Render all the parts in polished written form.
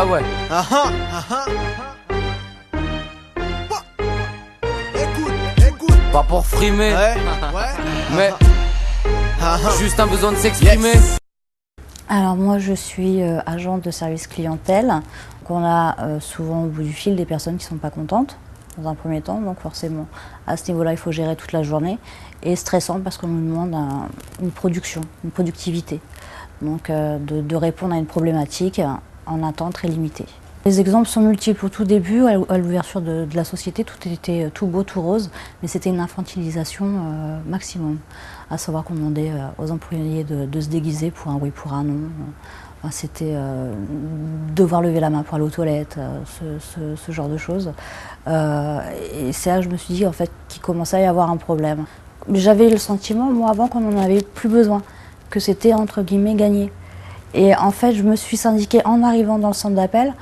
Ouais. Écoute. Pas pour frimer, mais juste un besoin de s'exprimer. Alors moi je suis agent de service clientèle. Donc on a souvent au bout du fil des personnes qui ne sont pas contentes dans un premier temps, donc forcément à ce niveau-là il faut gérer toute la journée. Et stressant parce qu'on nous demande une production, une productivité, donc de répondre à une problématique en un temps très limité. Les exemples sont multiples. Au tout début, à l'ouverture de la société, tout était tout beau, tout rose, mais c'était une infantilisation maximum. À savoir qu'on demandait aux employés de se déguiser pour un oui, pour un non. Enfin, c'était devoir lever la main pour aller aux toilettes, ce genre de choses. Et c'est là que je me suis dit en fait, qu'il commençait à y avoir un problème. J'avais le sentiment, moi, avant, qu'on n'en avait plus besoin, que c'était entre guillemets gagné. Et en fait, je me suis syndiquée en arrivant dans le centre d'appel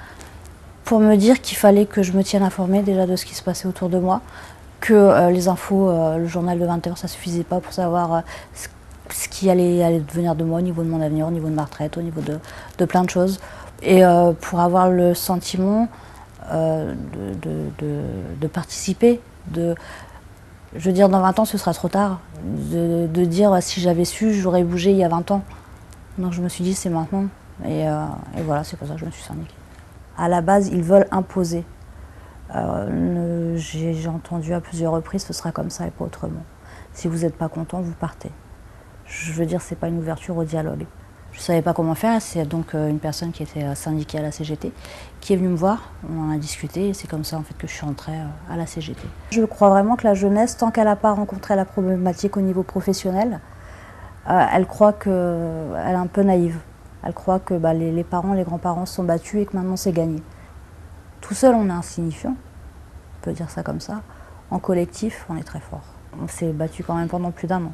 pour me dire qu'il fallait que je me tienne informée déjà de ce qui se passait autour de moi, que les infos, le journal de 20h, ça suffisait pas pour savoir ce qui allait devenir de moi au niveau de mon avenir, au niveau de ma retraite, au niveau de plein de choses. Et pour avoir le sentiment de participer, je veux dire, dans 20 ans, ce sera trop tard. De dire, si j'avais su, j'aurais bougé il y a 20 ans. Donc je me suis dit, c'est maintenant. Et voilà, c'est pour ça que je me suis syndiquée. À la base, ils veulent imposer. J'ai entendu à plusieurs reprises, ce sera comme ça et pas autrement. Si vous n'êtes pas content, vous partez. Je veux dire, c'est pas une ouverture au dialogue. Je ne savais pas comment faire, c'est donc une personne qui était syndiquée à la CGT qui est venue me voir, on en a discuté et c'est comme ça en fait que je suis entrée à la CGT. Je crois vraiment que la jeunesse, tant qu'elle n'a pas rencontré la problématique au niveau professionnel, elle croit qu'elle est un peu naïve. Elle croit que les parents, les grands-parents se sont battus et que maintenant c'est gagné. Tout seul, on est insignifiant, on peut dire ça comme ça. En collectif, on est très fort. On s'est battu quand même pendant plus d'1 an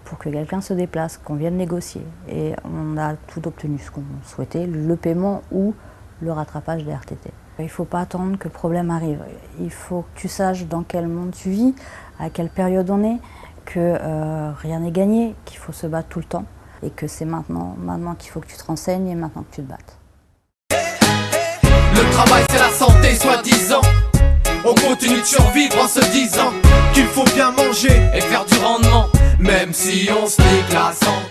pour que quelqu'un se déplace, qu'on vienne négocier. Et on a tout obtenu ce qu'on souhaitait, le paiement ou le rattrapage des RTT. Il ne faut pas attendre que le problème arrive. Il faut que tu saches dans quel monde tu vis, à quelle période on est, que rien n'est gagné, qu'il faut se battre tout le temps. Et que c'est maintenant qu'il faut que tu te renseignes et maintenant que tu te battes. Le travail c'est la santé, soi-disant. On continue de survivre en se disant qu'il faut bien manger Et faire du rendement, même si on se nique la santé.